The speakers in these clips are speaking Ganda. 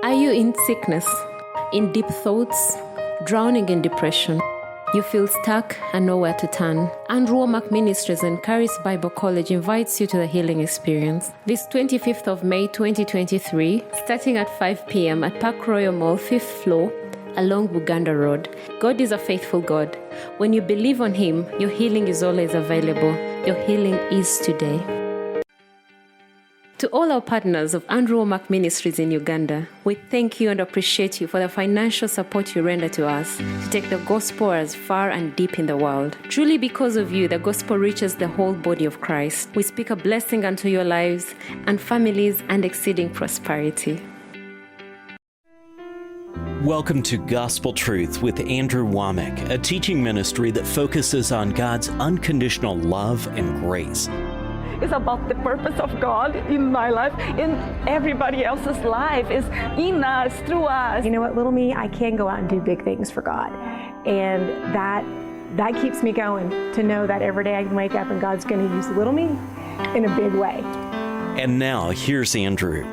Are you in sickness, in deep thoughts, drowning in depression? You feel stuck and nowhere to turn. Andrew Womack Ministries and Charis Bible College invites you to the healing experience. This 25th of May 2023, starting at 5 p.m. at Park Royal Mall, 5th floor, along Luganda Road. God is a faithful God. When you believe on Him, your healing is always available. Your healing is today. To all our partners of Andrew Womack Ministries in Uganda, we thank you and appreciate you for the financial support you render to us to take the gospel as far and deep in the world. Truly, because of you, the gospel reaches the whole body of Christ. We speak a blessing unto your lives and families and exceeding prosperity. Welcome to Gospel Truth with Andrew Womack, a teaching ministry that focuses on God's unconditional love and grace. It's about the purpose of God in my life, in everybody else's life. It's in us, through us. You know what, little me, I can go out and do big things for God. And that keeps me going, to know that every day I can wake up and God's going to use little me in a big way. And now, here's Andrew.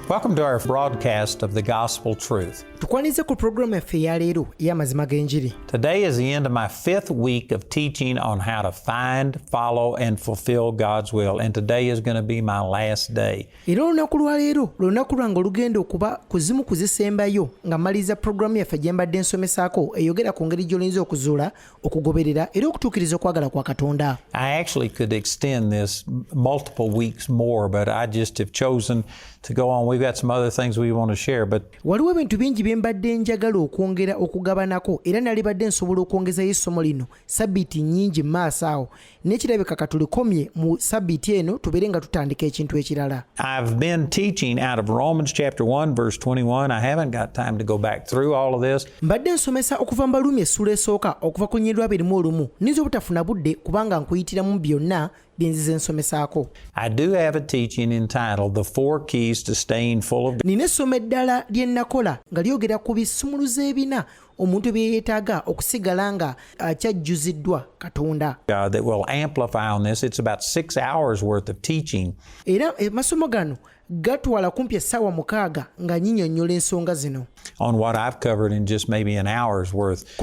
Welcome to our broadcast of the Gospel Truth. Tukwaniriza ku programu yaffe ya leero y'amazima g'enjiri. Today is the end of my 5th week of teaching on how to find, follow, and fulfill God's will. And today is going to be my last day. Era olunaku lwa leero lunaku lwange olugenda okuba kuzimu kuzisembayo nga mmaliriza programu yaffe gye mbadde nsomesaako eyogera ku ngeri gy'olinza okuzuula, okugoberera era okutuukiriza okwagala kwa Katonda. I actually could extend this multiple weeks more, but I just have chosen to go on. We've got some other things we want to share, but waliwo ebintu bingi bye mbadde njagala okwongera okugabanako era nali badde nsobola okwongezayo essomo lino sabbiiti nnyingi mu maaso awo n'ekirabika katulikomye mu sabbiiti eno tubeere nga tutandika ekintu ekirala. I've been teaching out of Romans chapter 1 verse 21. I haven't got time to go back through all of this. Mbadde nsomesa okuva mu Baluumi essula esooka okuva ku nnyiriri 21 nniza obutafuna budde kubanga nkuyitiramu byonna byenzize nsomesaako. I do have a teaching entitled The 4 Keys to Staying Full of God. Nina essomo eddala lye nakola nga lyogera ku bisumuluzo ebina omuntu bye yeetaaga okusigala nga akyajjuziddwa Katonda. That will amplify on this. It's about 6 hours worth of teaching. Era amasomo gano gatwala kumpi essaawa 6 nga nnyinnyonnyola ensonga zino. On what I've covered in just maybe an hour's worth.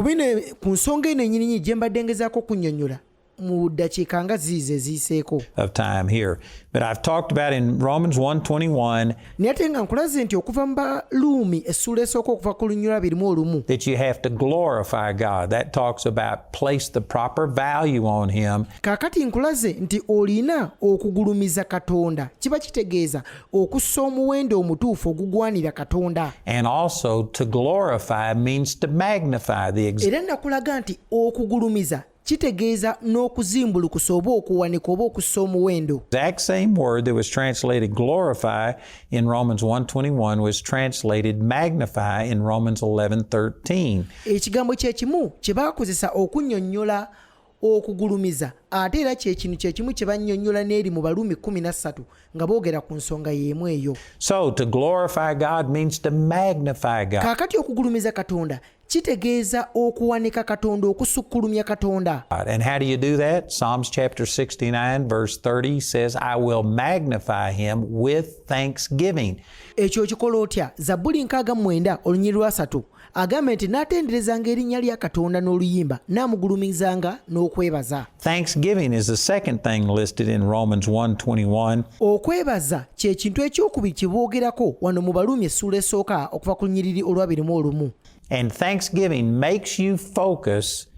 Ku nsonga eno ennyinyi gye mbadde ngezaako okunnyonnyola mu ddakiika nga ziize ziiseeko of time here. But I've talked about in Romans 1:21 naye nga nkulaze nti okuva mu Baluumi essula esooka okuva ku lunyiriri 21 that you have to glorify God. That talks about place the proper value on Him. Kaakati nkulaze nti olina okugulumiza Katonda. Kiba kitegeeza okussa omuwendo omutuufu ogugwanira Katonda. And also to glorify means to magnify the era nakulaga nti okugulumiza kitegeeza n'okuzimbulukusa oba okuwanika oba okussa omuwendo. Exact same word that was translated glorify in Romans 1:21 was translated magnify in Romans 11:13. Ekigambo kye kimu kye baakozesa okunnyonnyola okugulumiza ate era kye kimu kye bannyonnyola n'eri mu Baluumi 13 nga boogera ku nsonga y'emu eyo. So to glorify God means to magnify God. Kaakati okugulumiza Katonda kitegeeza okuwanika Katonda, okusukkulumya Katonda. And how do you do that? Psalms chapter 69 verse 30 says, I will magnify Him with thanksgiving. Ekyo kikola otya? Zabbuli 69 olunyiriri 3 agamba nti n'atenderezanga erinnya lya Katonda n'oluyimba n'amugulumizanga n'okwebaza. Thanksgiving is the second thing listed in Romans 1:21. Okwebaza kye kintu ekyokubiri kye boogerako wano mu Baluumi essula esooka okuva ku lunyiriri 21. And thanksgiving makes you focus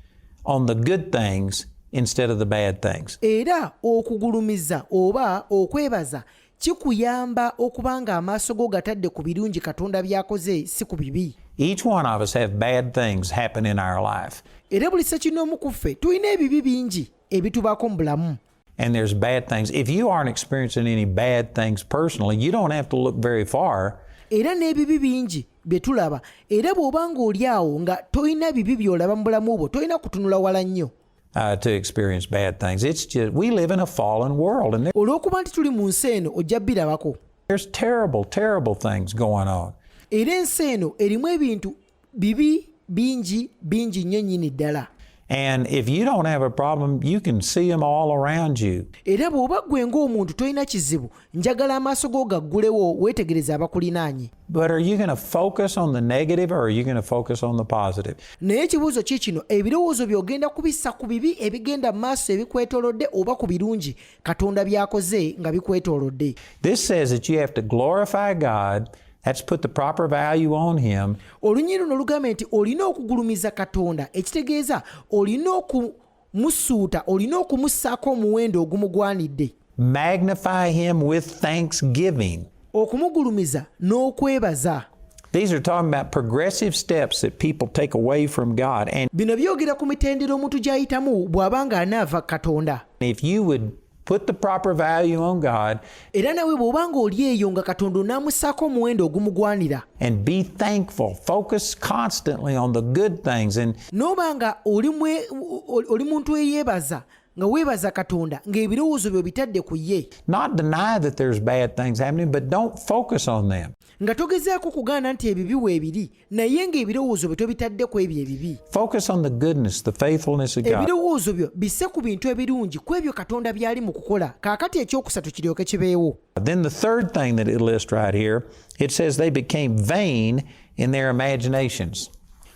on the good things instead of the bad things. Era okugulumiza oba okwebaza kikuyamba okubanga amaaso go gatadde ku birungi Katonda by'akoze si ku bibi. Each one of us have bad things happen in our life. Era buli ssekinomu ku ffe tulina ebibi bingi ebitubaako mu bulamu. And there's bad things. If you aren't experiencing any bad things personally, you don't have to look very far. Era n'ebibi bingi bye tulaba era bw'obanga oli awo nga tolina bibi by'olaba mu bulamu bwo tolina kutunula wala nnyo. To experience bad things. It's just, we live in a fallen world. And olw'okuba nti tuli mu nsi eno ojja birabako. There's terrible things going on. Era ensi eno erimu ebintu bibi bingi nnyo nnyini ddala. And if you don't have a problem, you can see them all around you. era bw'oba ggwe ng'omuntu tolina kizibu njagala amaaso go gaggulewo weetegereze abakulinaanye. But are you going to focus on the negative or are you going to focus on the positive? naye ekibuuzo kikino ebirowoozo by'ogenda kubissa ku bibi ebigenda mu maaso ebikwetoolodde oba ku birungi katonda by'akoze nga bikwetoolodde. This says that you have to glorify God. That's put the proper value on Him. Olunyi luno lugamba nti olina okugulumiza katonda ekitegeeza olina okumusuuta olina okumussaako omuwendo ogumugwanidde. Magnify Him with thanksgiving. Okumugulumiza n'okwebaza. These are talking about progressive steps that people take away from God. And bino byogera ku mitendera omuntu gy'ayitamu bw'aba nga anaava katonda. if you would put the proper value on God era nawe bw'oba nga oli eyo nga katonda onaamussaako omuwendo ogumugwanira and be thankful, focus constantly on the good things, and n'oba nga oli muntu eyeebaza nga weebaza katonda ng'ebirowoozo byo bitadde ku ye, not deny that there's bad things happening, but don't focus on them. nga togezaako kugaana nti ebibi weebiri naye ng'ebirowoozo byo tobitadde ku ebyo ebibi. Focus on the goodness, the faithfulness of God. ebirowoozo byo bisse ku bintu ebirungi ku ebyo katonda by'ali mu kukola. kaakati ekyokusatu kiryoke kibeewo. Then the third thing that it lists right here, it says they became vain in their imaginations.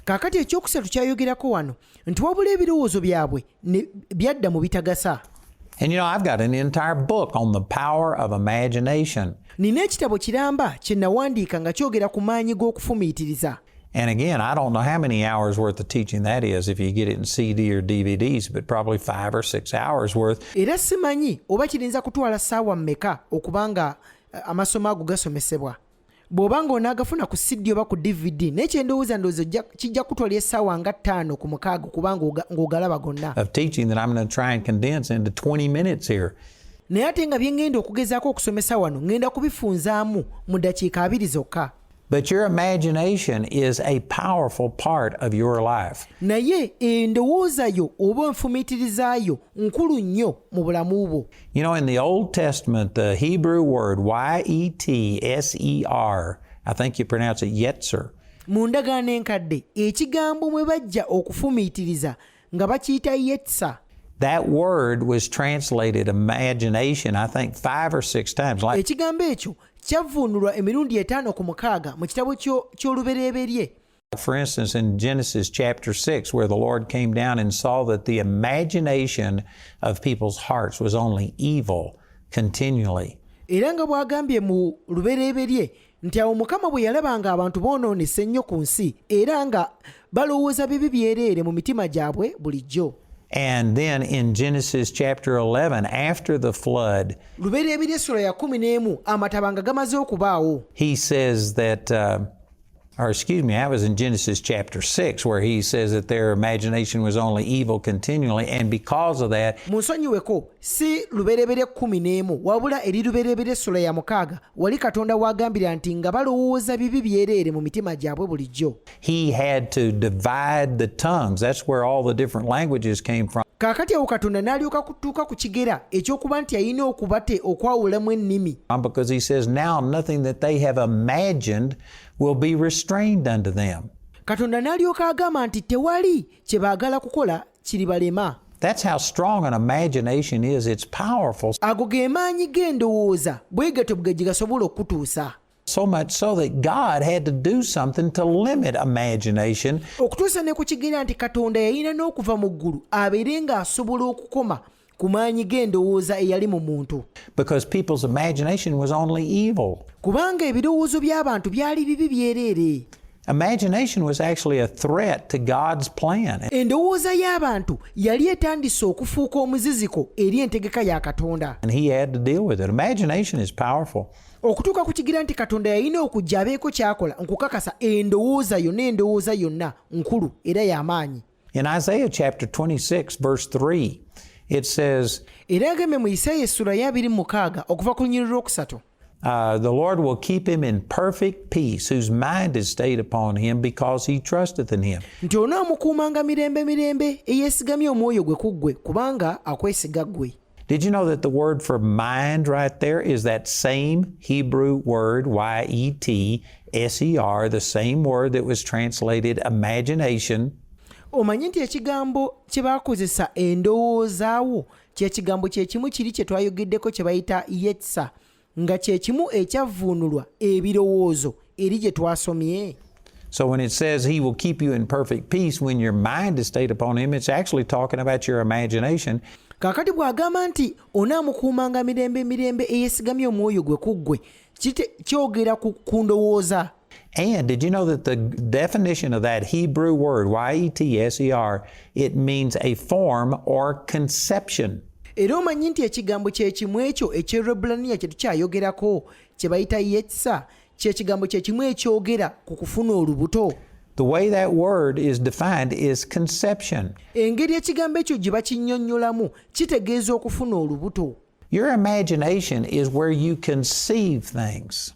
kaakati ekyokusatu kyayogerako wano nti wabula ebirowoozo byabwe byadda mu bitagasa. And I've got an entire book on the power of imagination. nina ekitabo kiramba kye nawandiika nga kyogera ku maanyi g'okufumiitiriza. And again, I don't know how many hours worth of teaching that is if you get it in CD or DVDs, but probably 5 or 6 hours worth. era simanyi oba kirinza kutwala ssaawa mmeka okubanga amasomo ago gasomesebwa. bw'oba nga onaagafuna ku CD oba ku DVD naye kyendowooza kijja kutwala essaawa nga 5 ku 6 kubanga ng'ogalaba gonna. Of teaching that I'm going to try and condense into 20 minutes here. naye ate nga bye ngenda okugezaako okusomesa wano ngenda kubifunzaamu mu ddakiika 2 zokka. But your imagination is a powerful part of your life. naye endowooza yo oba enfumiitirizaayo nkulu nnyo mu bulamu bwo. In the Old Testament, the Hebrew word yetser, I think you pronounce it yetzer. mu ndagaano enkadde ekigambo mwe bajja okufumiitiriza nga bakiyita yetsa. That word was translated imagination, I think 5 or 6 times. ekigambo ekyo kyavvuunulwa emirundi 5 ku 6 mu kitabo ky'olubereberye. For instance, in Genesis chapter 6, where the Lord came down and saw that the imagination of people's hearts was only evil continually. era nga bw'agambye mu lubereberye nti awo Mukama bwe yalaba nga abantu boonoonese nnyo ku nsi era nga balowooza bibi byereere mu mitima gyabwe bulijjo. And then in Genesis chapter 11, after the flood, lubereberye essula ya 11 amataba nga gamaze okubaawo. he says that, that was in Genesis chapter 6, where he says that their imagination was only evil continually, and because of that, munsonyiweko si lubereberye 11 wabula eri lubereberye essula ya 6 wali katonda wagambira nti nga balowooza bibi byereere mu mitima gyabwe bulijjo. he had to divide the tongues. That's where all the different languages came from. kaakati awo katonda n'alyoka kutuuka ku kigera ekyokuba nti alina okubate okwawulamu ennimi. Because he says, now nothing that they have imagined will be restrained unto them. katonda n'alyoka agamba nti tewali kye baagala kukola kiribalema. That's how strong an imagination is. It's powerful. ago ge maanyi g'endowooza bwe gatyo bwe gye gasobola okutuusa. So much so that God had to do something to limit imagination. okutuusa ne ku kigera nti katonda yalina n'okuva mu ggulu abeere ng'asobola okukoma ku maanyi g'endowooza eyali mu muntu. Because people's imagination was only evil. kubanga ebirowoozo by'abantu byali bibi byereere. Imagination was actually a threat to God's plan. endowooza y'abantu yali etandise okufuuka omuziziko eri entegeka ya katonda. And he had to deal with it. Imagination is powerful. okutuuka ku kigira nti katonda yalina okujja abeeko kyakola nkukakasa endowooza yonna nkulu era y'amaanyi. In Isaiah chapter 26, verse 3, it says, era agambe mu Isaaya essula ya 26 okuva ku lunyiriri lwokusatu. the Lord will keep him in perfect peace, whose mind is stayed upon him, because he trusteth in him. nti onaamukuumanga mirembe eyeesigamye omwoyo gwe ku ggwe kubanga akwesiga ggwe. Did you know that the word for mind right there is that same Hebrew word, yetser, the same word that was translated imagination? omanyi nti ekigambo kye bakozesa endowoozaawo kyekigambo kyekimu kiri kye twayogeddeko kye bayita yetsa nga kyekimu ekyavvuunulwa ebirowoozo eri gye twasomye. So when it says he will keep you in perfect peace when your mind is stayed upon him, it's actually talking about your imagination. Kaakati bw'agamba nti onaamukuumanga mirembe eyeesigamye omwoyo gwe ku ggwe kyogera ku ndowooza. And did you know that the definition of that Hebrew word, Y-E-T-S-E-R, it means a form or conception. Era omanyi nti ekigambo kyekimu ekyo ekyerubulaniya kye tukyayogerako kye bayita yetsa kyekigambo kyekimu ekyogera ku kufuna olubuto. The way that word is defined is conception. Engeri ekigambo ekyo gye bakinnyonnyolamu kitegeeza okufuna olubuto. Your imagination is where you conceive things.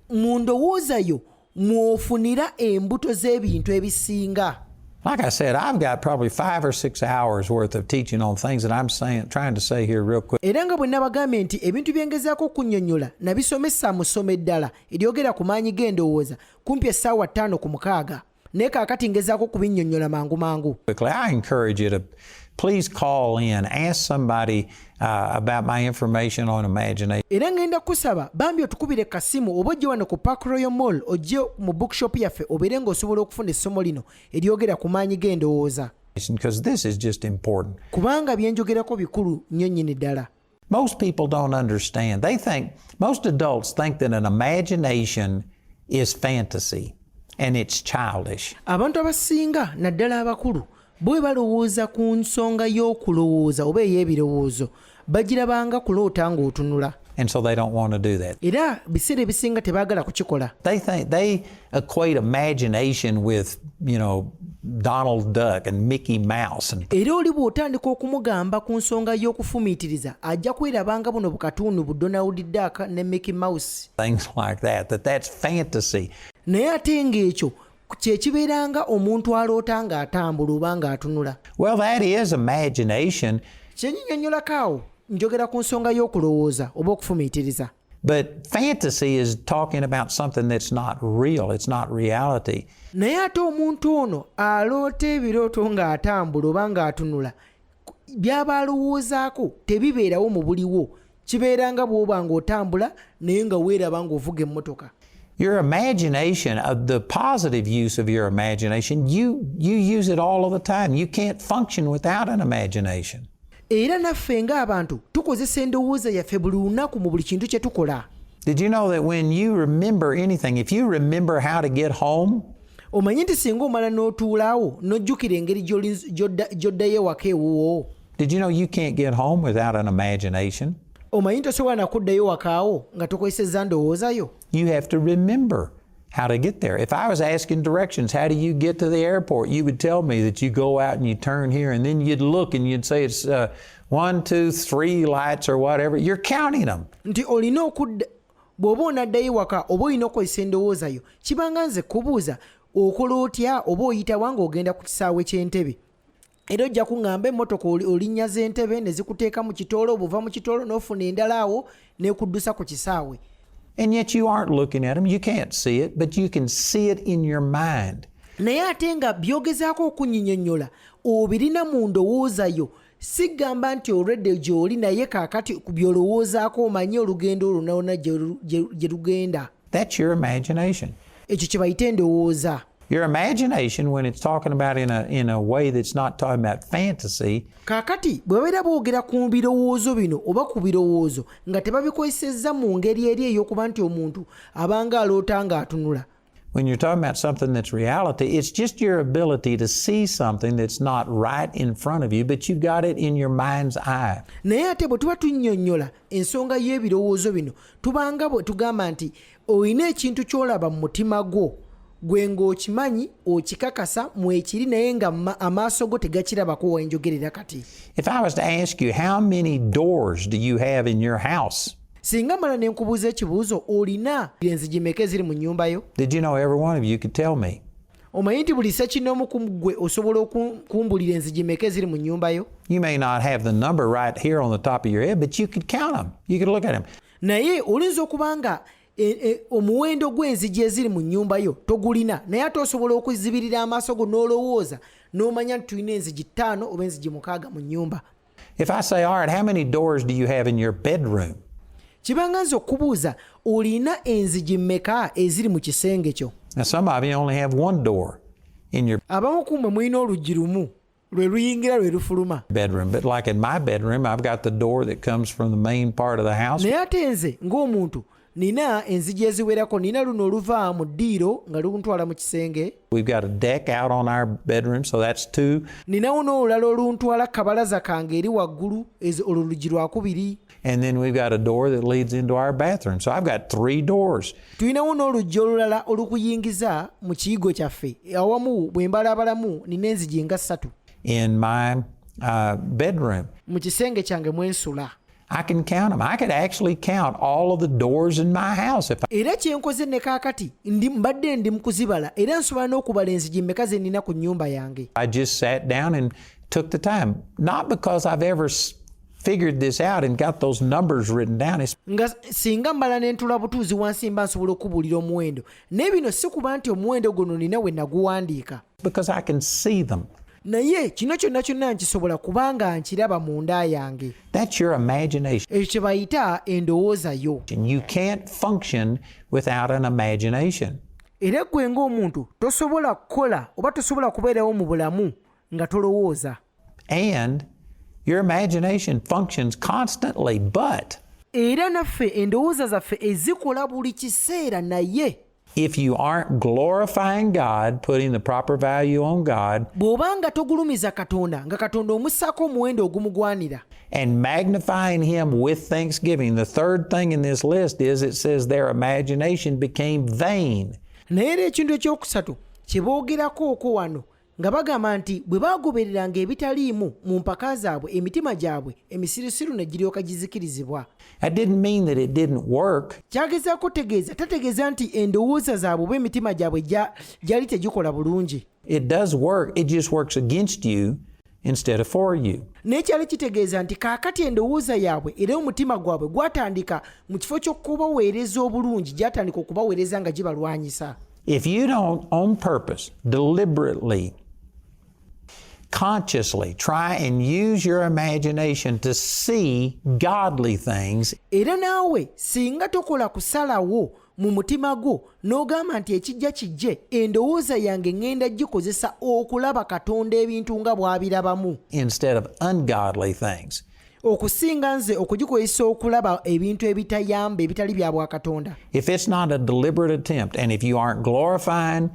Mu ndowooza yo mw'ofunira embuto z'ebintu ebisinga. Like I said, I've got probably 5 or 6 hours worth of teaching on things that I'm trying to say here real quick. Era nga bwe nabagambye nti ebintu bye ngezaako okunnyonnyola nabisomesa mu ssomo eddala eryogera ku maanyi g'endowooza kumpi essaawa 5 ku 6 naye kaakati ngezaako kubinnyonnyola mangu. I encourage you to please call in, ask somebody about my information on imagination. Era ngenda kusaba bambi otukubire kasimu oba ojje wano ku Park Royal Mall ojje mu bookshop yaffe obeere ng'osobola okufuna essomo lino eryogera ku maanyi g'endowooza. Because this is just important. Kubanga byenjogerako bikulu nnyo nnyini ddala. Most people don't understand. Most adults think that an imagination is fantasy and it's childish. Abantu abasinga naddala abakulu bwe balowooza ku nsonga y'okulowooza oba ey'ebirowoozo bagirabanga kuloota ng'otunula. And so they don't want to do that. Era biseera ebisinga tebaagala kukikola. They equate imagination with, Donald Duck and Mickey Mouse. Era oli bw'otandika okumugamba ku nsonga y'okufumiitiriza ajja kwerabanga buno bukatundu bu Donald Duck ne Mickey Mouse. Things like that's fantasy. Naye ate ng'ekyo kyekibeeranga omuntu aloota ng'atambula oba ng'atunula. Well, that is imagination. Kyennyonnyolako awo njogera ku nsonga y'okulowooza oba okufumiitiriza. But fantasy is talking about something that's not real. It's not reality. Naye ate omuntu ono aloota ebirooto ng'atambula oba ng'atunula by'aba alowoozaako tebibeerawo mu buliwo kibeeranga bw'oba ng'otambula naye nga weeraba ng'ovuga emmotoka. Your imagination, the positive use of your imagination, you use it all of the time. You can't function without an imagination. Era naffe ng'abantu tukozesa endowooza yaffe buli lunaku mu buli kintu kye tukola. Did you know that when you remember anything, if you remember how to get home, omanyi nti singa omala n'otuulaawo n'ojjukira engeri gy'oddayo ewaka ewuwo. Did you know you can't get home without an imagination? Omanyi nti tosobola na kuddayo wakaawo nga tokozesezza ndowooza yo. You have to remember how to get there. If I was asking directions, how do you get to the airport? You would tell me that you go out and you turn here, and then you'd look and you'd say it's 1, 2, 3 lights or whatever. You're counting them. Nti olina okudda bw'oba onaddayo waka oba olina okozesa endowooza yo kibanga nze kubuuza okola otya oba oyita wange ogenda ku kisaawe ky'entebe. Era ojja kuŋŋamba emmotoka olinnya z'entebe ne zikuteeka mu kitoola obuva mu kitoola n'ofuna endala awo n'ekuddusa ku kisaawe. And yet you aren't looking at them. You can't see it, but you can see it in your mind. Naye ate nga byogezaako okunnyinnyonnyola obirina mu ndowooza yo sigamba nti olwedde gy'oli naye kaakati ku byolowoozaako omanye olugendo olwo nalona gye lugenda. That's your imagination. Ekyo kye bayita endowooza. Your imagination, when it's talking about in a way that's not talking about fantasy, kaakati bwe babeera boogera ku birowoozo bino oba ku birowoozo nga tebabikozesezza mu ngeri eri ey'okuba nti omuntu abanga aloota ng'atunula. when you're talking about something that's reality, it's just your ability to see something that's not right in front of you, but you've got it in your mind's eye. Naye ate bwe tuba tunnyonnyola ensonga y'ebirowoozo bino tubanga bwe tugamba nti olina ekintu ky'olaba mu mutima gwo gwe ng'okimanyi okikakasa mwekiri naye nga amaaso go tegakirabako wenjogerera kati. If I was to ask you, how many doors do you have in your house? Singa mala ne nkubuuza ekibuuzo olina enzigi mmeka eziri mu nnyumba yo? Did you know every one of you could tell me? Omanyi nti buli ssekinnoomu ku ggwe osobola okumbulira enzigi mmeka eziri mu nnyumba yo? You may not have the number right here on the top of your head, but you could count them. You could look at them. Naye olinza okuba nga omuwendo gw'enzigi eziri mu nnyumba yo togulina naye ate osobola okuzibirira amaaso go n'olowooza n'omanya nti tulina enzigi 5 oba enzigi 6 mu nnyumba. If I say, all right, how many doors do you have in your bedroom? Kibanga nze okubuuza olina enzigi mmeka eziri mu kisenge kyo. Now, some of you only have one door in your Abamu ku mmwe mulina oluggi lumu lwe luyingira lwe lufuluma. bedroom, but like in my bedroom, I've got the door that comes from the main part of the house. Naye ate nze ng'omuntu nina enzigi eziwerako, nina luno oluva mu ddiiro nga luntwala mu kisenge. We've got a deck out on our bedroom, so that's 2. Ninawo n'olulala oluntwala kabalaza kange eri waggulu, olwo luggi lwakubiri. And then we've got a door that leads into our bathroom. So I've got 3 doors. Tulinawo n'oluggi olulala olukuyingiza mu kiyigo kyaffe. Awamu bwe mbalabalamu nina enzigi nga 3 in my bedroom. mu kisenge kyange mwensula. I can count them. I could actually count all of the doors in my house if Era kyenkoze ne kaakati mbadde ndi mu kuzibala era nsobola n'okubala enzigi mmeka ze nnina ku nnyumba yange. I just sat down and took the time. Not because I've ever figured this out and got those numbers written down. Nga singa mbala ne ntula butuuzi wansi mba nsobola okubuulira omuwendo. Naye bino si kuba nti omuwendo guno nina we naguwandiika. Because I can see them. Naye kino kyonna kyonna nkisobola kubanga nkiraba mu nda yange. That's your imagination. Ekyo kye bayita endowooza yo. You can't function without an imagination. Era ggwe ng'omuntu tosobola kukola oba tosobola kubeerawo mu bulamu nga tolowooza. And your imagination functions constantly, but Era naffe endowooza zaffe ezikola buli kiseera naye if you aren't glorifying God, putting the proper value on God, bw'obanga togulumiza Katonda nga Katonda omussaako omuwendo ogumugwanira, and magnifying Him with thanksgiving, the third thing in this list is it says their imagination became vain. naye era ekintu ekyokusatu kye boogerako wano nga bagamba nti bwe baagobereranga ebitaliimu mu mpaka zaabwe emitima gyabwe emisirusiru ne giryoka gizikirizibwa. That didn't mean that it didn't work. Kyagezaako tegeeza tategeeza nti endowooza zaabwe oba emitima gyabwe gyali tegikola bulungi. It does work, it just works against you instead of for you. Naye kyali kitegeeza nti kaakati endowooza yaabwe era omutima gwabwe gwatandika mu kifo ky'okubaweereza obulungi gyatandika okubaweereza nga gibalwanyisa. If you don't, on purpose, deliberately, consciously try and use your imagination to see godly things, Era naawe singa tokola kusalawo mu mutima gwo n'ogamba nti ekijja kijje endowooza yange ŋŋenda gikozesa okulaba Katonda ebintu nga bw'abirabamu instead of ungodly things, okusinga nze okugikozesa okulaba ebintu ebitayamba ebitali bya bwa Katonda. if it's not a deliberate attempt, and if you aren't glorifying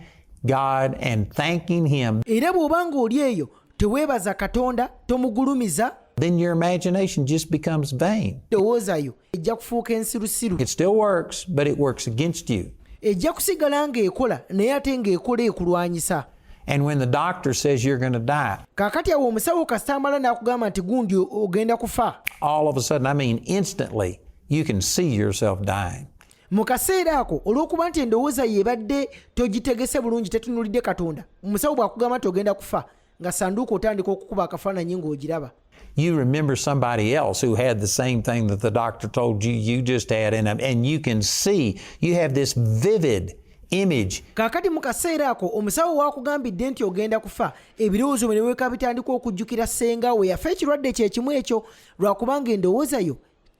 God and thanking Him, Era bw'obanga oli eyo teweebaza Katonda tomugulumiza, then your imagination just becomes vain. endowooza yo ejja kufuuka ensirusiru. It still works, but it works against you. Ejja kusigala ng'ekola naye ate ng'ekola ekulwanyisa. And when the doctor says you're going to die, Kaakati awo omusawo kasitambala n'akugamba nti gundi ogenda kufa, all of a sudden, I mean instantly, you can see yourself dying. mu kaseera ako olw'okuba nti endowooza y'ebadde togitegese bulungi tetunulidde Katonda, omusawo bw'akugamba nti ogenda kufa nga sanduuko otandika okukuba akafaananyi ng'ogiraba. You remember somebody else who had the same thing that the doctor told you you just had, and you can see, you have this vivid image. Kaakati mu kaseera ako omusawo waakugambidde nti ogenda kufa, ebirowoozo bwe ne weeka bitandika okujjukira ssenga we yafa ekirwadde kye kimu ekyo, lwakubanga endowooza yo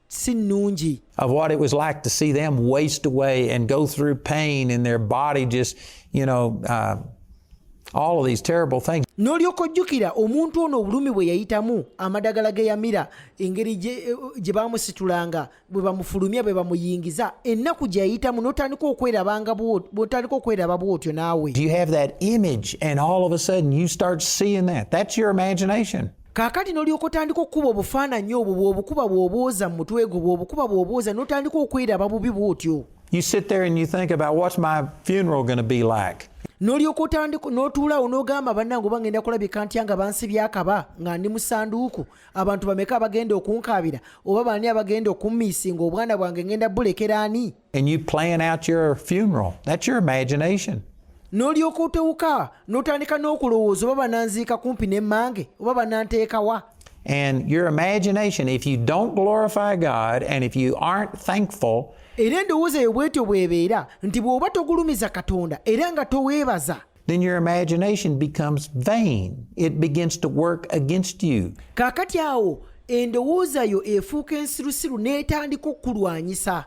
si nnungi. Of what it was like to see them waste away and go through pain in their body, just, all of these terrible things. N'olyoka ojjukira omuntu ono obulumi bwe yayitamu, amadagala ge yamira, engeri gye baamusitulanga, bwe bamufulumya, bwe bamuyingiza, ennaku gye yayitamu n'otandika okweraba bw'otyo naawe. You have that image, and all of a sudden you start seeing that. That's your imagination. Kaakati n'olyoka otandika okukuba obufaananyi obwo bw'obukuba bw'obwoza mu mutwe gwo, bw'obukuba bw'obwoza n'otandika okweraba bubi bw'otyo. You sit there and you think about, what's my funeral going to be like? N'olyoka otandika n'otuulaawo n'ogamba bannange oba ngenda kulabika ntya nga bansibye akaba nga ndi mu ssanduuku, abantu bameka abagenda okunkaabira, oba baani abagenda okummiisinga, obwana bwange ngenda bulekera ani? And you plan out your funeral. That's your imagination. N'olyoka otewuka n'otandika n'okulowooza oba bananziika kumpi n'emmange oba bananteekawa. And your imagination, if you don't glorify God and if you aren't thankful, era endowooza yo bwetyo bw'ebeera nti bw'oba togulumiza katonda era nga toweebaza, then your imagination becomes vain. It begins to work against you. kaakati awo endowooza yo efuuka ensirusiru n'etandika okulwanyisa.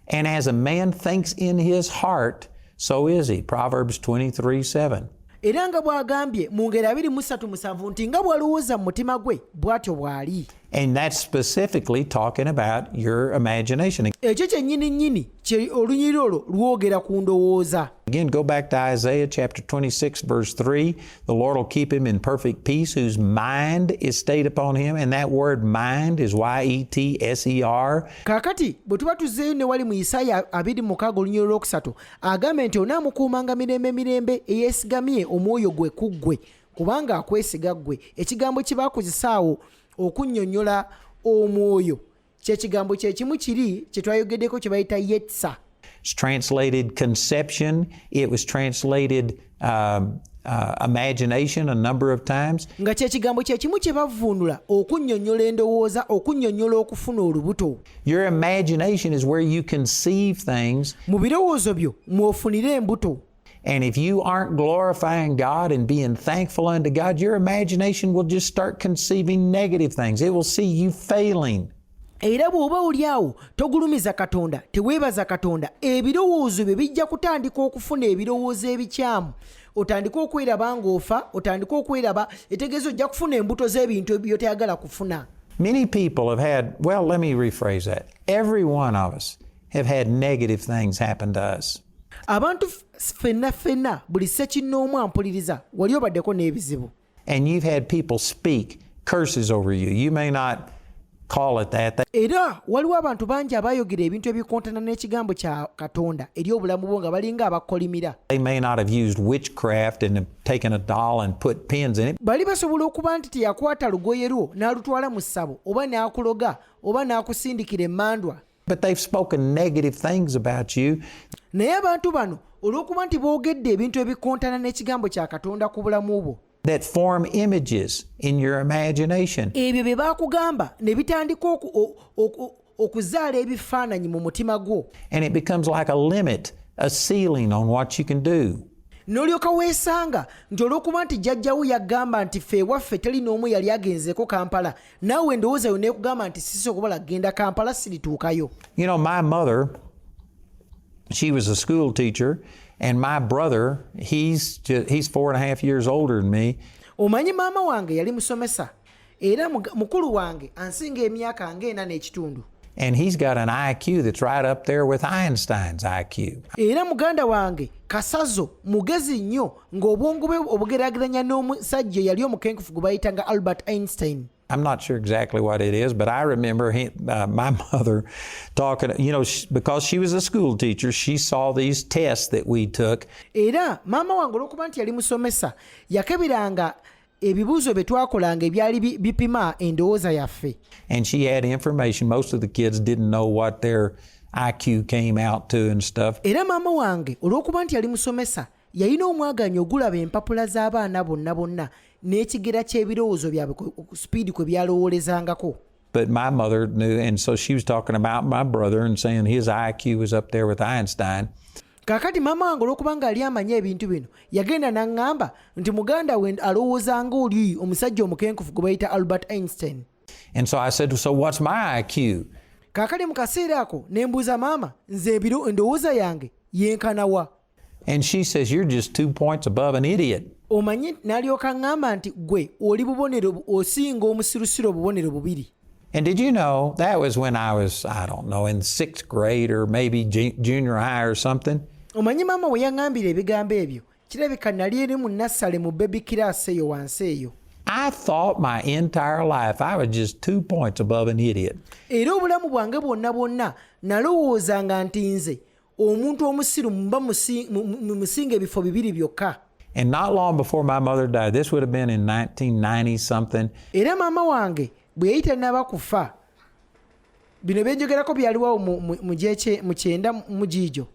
And as a man thinks in his heart, so is he. Proverbs 23:7. Era nga bw'agambye mu ngero 23:7 nti nga bw'alowooza mu mutima gwe bw'atyo bw'ali. And that's specifically talking about your imagination. Ekyo kyennyini nnyini kye olunyiri olwo lwogera ku ndowooza. Again, go back to Isaiah chapter 26, verse 3. The Lord will keep him in perfect peace whose mind is stayed upon him. And that word mind is Y-E-T-S-E-R. Kaakati bwe tuba tuzzeeyo ne wali mu Isaaya 26 olunyiri olwokusatu agambye nti onaamukuumanga mirembe eyeesigamye omwoyo gwe ku ggwe kubanga akwesiga ggwe. Ekigambo kye baakozesa awo okunnyonnyola omwoyo kyekigambo kye kimu kiri kye twayogeddeko kye bayita yetsa. It's translated conception. It was translated imagination a number of times. Nga kyekigambo kye kimu kye bavvuunula okunnyonnyola endowooza, okunnyonnyola okufuna olubuto. Your imagination is where you conceive things. Mu birowoozo byo mw'ofunira embuto. And if you aren't glorifying God and being thankful unto God, your imagination will just start conceiving negative things. It will see you failing. Era bw'oba oli awo togulumiza katonda, teweebaza katonda, ebirowoozo byo bijja kutandika okufuna ebirowoozo ebikyamu. Otandika okweraba ng'ofa, otandika okweraba, etegeeza ojja kufuna embuto z'ebintu by'otoyagala kufuna. Many people have had, well, let me rephrase that. Every one of us have had negative things happen to us. Abantu ffenna buli ssekinnoomu ampuliriza wali obaddeko n'ebizibu. And you've had people speak curses over you. You may not call it that. Era waliwo abantu bangi abayogera ebintu ebikontana n'ekigambo kya Katonda eri obulamu bwo nga balinga abakolimira. They may not have used witchcraft and have taken a doll and put pins in it. Bali basobola okuba nti teyakwata lugoye lwo n'alutwala mu ssabo oba n'akuloga oba n'akusindikira emmandwa. But they've spoken negative things about you. Naye abantu bano olw'okuba nti boogedde ebintu ebikontana n'ekigambo kya Katonda ku bulamu bwo, that form images in your imagination. Ebyo bye baakugamba ne bitandika okuzaala ebifaananyi mu mutima gwo. And it becomes like a limit, a ceiling on what you can do. N'olyoka weesanga nti olw'okuba nti jjajjawo yagamba nti ffe ewaffe teri n'omu yali agenzeeko Kampala, naawe endowooza yo neekugamba nti sisobola kugenda Kampala sirituukayo. You know, my mother, she was a school teacher, and my brother, he's 4.5 years older than me. Omanyi maama wange yali musomesa era mukulu wange ansinga emyaka nga 4.5. And he's got an IQ that's right up there with Einstein's IQ. Era muganda wange kasazo mugezi nnyo ng'obwongo bwe obugeraageranya n'omusajja yali omukenkufu gwe bayitanga Albert Einstein. I'm not sure exactly what it is, but I remember my mother talking, you know, because she was a school teacher, she saw these tests that we took. Era maama wange olw'okuba nti yali musomesa yakeberanga ebibuuzo bye twakolanga ebyali bipima endowooza yaffe. And she had information. Most of the kids didn't know what their IQ came out to and stuff. Era maama wange olw'okuba nti yali musomesa yalina omwaganyo ogulaba empapula z'abaana bonna n'ekigera ky'ebirowoozo byabwe ku speedi kwe byalowoolezangako. But my mother knew, and so she was talking about my brother and saying his IQ was up there with Einstein. Kaakati maama wange olw'okuba nga ali amanyi ebintu bino yagenda n'aŋŋamba nti muganda we alowooza ng'oli omusajja omukenkufu gwe bayita Albert Einstein. And so I said, so what's my IQ? Kaakati mu kaseera ako ne mbuuza maama nze endowooza yange yenkana wa? And she says, you're just 2 points above an idiot. Omanyi n'alyoka ŋŋamba nti gwe oli bubonero osinga omusirusiru obubonero 2. And did you know that was when I was, I don't know, in 6th grade or maybe junior high or something? Omanyi maama we yaŋŋambira ebigambo ebyo kirabika nali eri mu nassale mu baby class eyo wansi eyo. I thought my entire life I was just 2 points above an idiot. Era obulamu bwange bwonna nalowoozanga nti nze omuntu omusiru mba musinga ebifo 2 byokka. And not long before my mother died, this would have been in 1990 something. Era maama wange bwe yayita naba kufa, bino byenjogerako byaliwawo mu 90 mu giijo.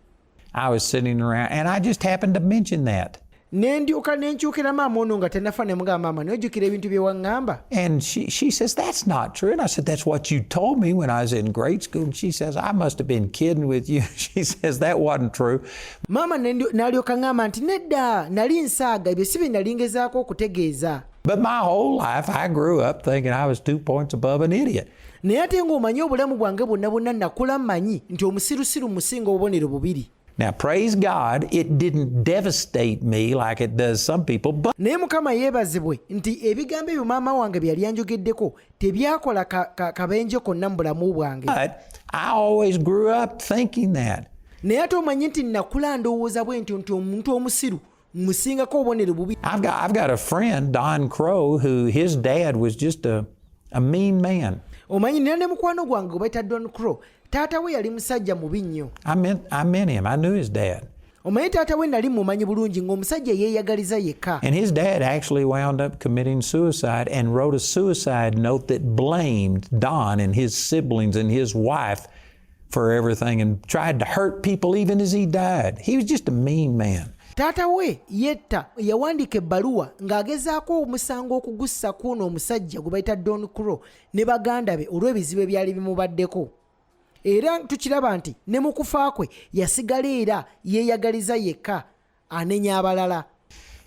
I was sitting around and I just happened to mention that. Nendyoka nenkyukira maama ono nga tannafa ne mugamba maama nojjukira ebintu bye waŋŋamba. And she says, that's not true. And I said, that's what you told me when I was in grade school. And she says, I must have been kidding with you. She says, that wasn't true. Maama n'alyoka ŋŋamba nti nedda nali nsaaga ebyo si bye nali ngezaako okutegeeza. But my whole life I grew up thinking I was 2 points above an idiot. Naye ate ng'omanyi obulamu bwange bwonna nakula mmanyi nti omusirusiru musinga obubonero bubiri. Now, praise God, it didn't devastate me like it does some people. But naye Mukama yeebazibwe nti ebigambo ebyo maama wange bye yali anjogeddeko tebyakola kabenje konna mu bulamu bwange. I always grew up thinking that. Naye ate omanyi nti nakula ndowooza bwe nti omuntu omusiru musingako obubonero bubi. I've got a friend, Don Crow, who his dad was just a mean man. Omanyi nina ne mukwano gwange gwe bayita Don Crow. Taata we yali musajja mubi nnyo. I met him. I knew his dad. Omanyi taata we nali mumanyi bulungi ng'omusajja yeeyagaliza yekka. And his dad actually wound up committing suicide and wrote a suicide note that blamed Don and his siblings and his wife for everything and tried to hurt people even as he died. He was just a mean man. Taata we yetta yawandiika ebbaluwa ng'agezaako omusango okugussa kuno omusajja gwe bayita Don Crow ne baganda be olw'ebizibu ebyali bimubaddeko. Era tukiraba nti ne mu kufa kwe yasigala era yeeyagaliza yekka anenya abalala.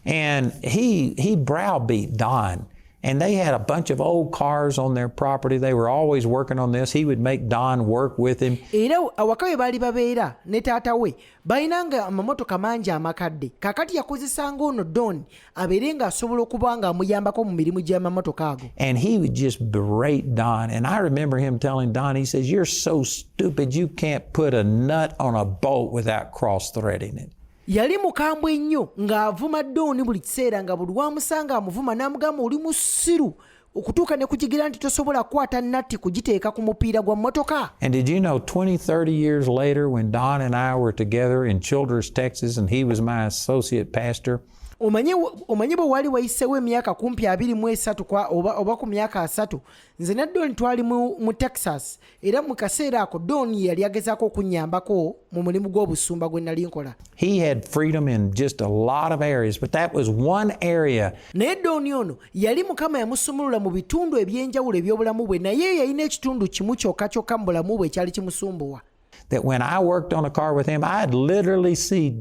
And he browbeat Don. And they had a bunch of old cars on their property. They were always working on this. He would make Don work with him. Era awaka we baali babeera ne taata we balinanga amamotoka mangi amakadde. Kakati yakozesanga ono Don abeere ng'asobola okuba ng'amuyambako mu mirimu gy'amamotoka ago. And he would just berate Don. And I remember him telling Don, he says, you're so stupid you can't put a nut on a bolt without cross-threading it. Yali mukambwe ennyo ng'avuma Don buli kiseera nga buli wamusanga amuvuma n'amugamba oli musiru okutuuka ne kukigira nti tosobola kukwata natti kugiteeka ku mupiira gwa mmotoka. And did you know 20-30 years later when Don and I were together in Childress, Texas, and he was my associate pastor, omanyi bwe wali wayiseewo emyaka kumpi 23 oba ku myaka 3 nze ne Don twali mu Texas era mu kaseera ako Don yali agezaako okunnyambako mu mulimu gw'obusumba gwe nali nkola. He had freedom in just a lot of areas, but that was one area. Naye Don ono yali Mukama yamusumulula mu bitundu eby'enjawulo eby'obulamu bwe naye yalina ekitundu kimu kyokka mu bulamu bwe ekyali kimusumbuwa. That when I worked on a car with him, I'd literally see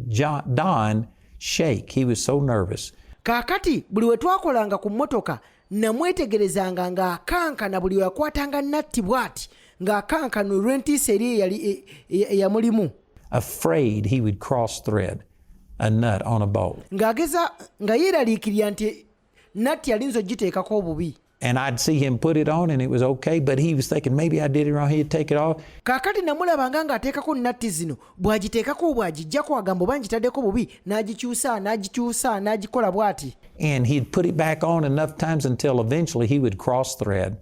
Don shake. He was so nervous. Kaakati buli we twakolanga ku mmotoka namwetegerezanga ng'akankana buli we yakwatanga natti bw'ati ng'akankana olw'entiisa eri eyamulimu. Afraid he would cross-thread a nut on a bolt. Nga yeeraliikirira nti natti alinza ogiteekako obubi. And I'd see him put it on and it was okay, but he was thinking maybe I did it wrong. He'd take it off. Kaakati namulabanga ng'ateekako natti zino bw'agiteekako bw'agijjako agamba oba ngitaddeko bubi n'agikyusa n'agikola bw'ati. And he'd put it back on enough times until eventually he would cross-thread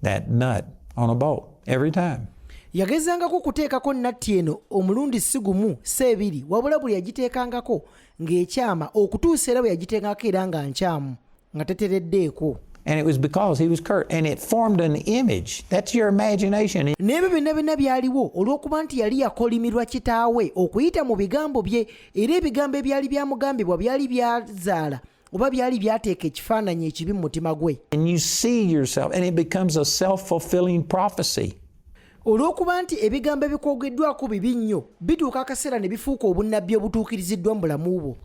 that nut on a bolt every time. Yagezangako kuteekako natti eno omulundi si gumu si ebiri wabula buli yagiteekangako ng'ekyama okutuusa era bwe yagiteekangako era nga nkyamu nga tetereddeeko. And it was because he was curt. And it formed an image. That's your imagination. N'ebyo byonna byaliwo olw'okuba nti yali yakolimirwa kitaawe okuyita mu bigambo bye era ebigambo ebyali byamugambibwa byali byazaala oba byali byateeka ekifaananyi ekibi mu mutima gwe. And you see yourself and it becomes a self-fulfilling prophecy. Olw'okuba nti ebigambo ebikwogeddwako bibi nnyo bituuka akaseera ne bifuuka obunnabbi obutuukiriziddwa mu bulamu bwo.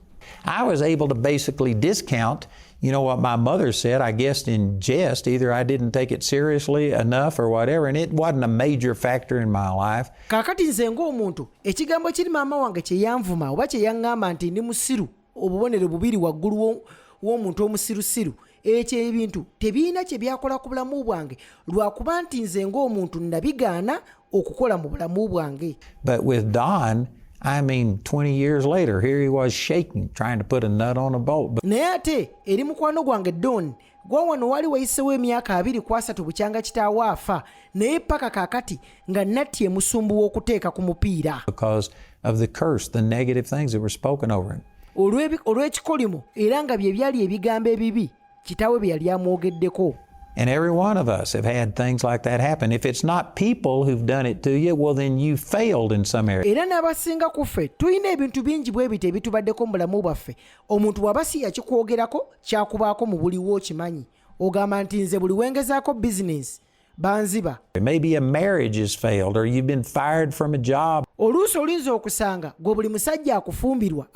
I was able to basically discount, what my mother said, I guess in jest. Either I didn't take it seriously enough or whatever, and it wasn't a major factor in my life. Kaakati nze ng'omuntu ekigambo kiri maama wange kye yanvuma oba kye yaŋŋamba nti ndi musiru obubonero bubiri waggulu w'omuntu omusirusiru ekyo ebintu tebiina kye byakola ku bulamu bwange lwakuba nti nze ng'omuntu nabigaana okukola mu bulamu bwange. But with Don, 20 years later, here he was shaking, trying to put a nut on a bolt. Naye ate eri mukwano gwange Don gwa wano wali wayiseewo emyaka 23 bukyanga kitaawe afa naye paka kaakati nga natti emusumbuwa okuteeka ku mupiira. Because of the curse, the negative things that were spoken over him. Olw'ekikolimo era nga bye byali ebigambo ebibi kitaawe bye yali amwogeddeko. And every one of us have had things like that happen. If it's not people who've done it to you, well, then you failed in some area. Era n'abasinga ku ffe tulina ebintu bingi bwe bite ebitubaddeko mu bulamu bwaffe. Omuntu bw'aba si yakikwogerako kyakubaako mu buli w'okimanyi. Ogamba nti nze buli wengezaako bizinesi banziba. Maybe a marriage has failed or you've been fired from a job. Oluusi olinza okusanga gwe buli musajja akufumbirwa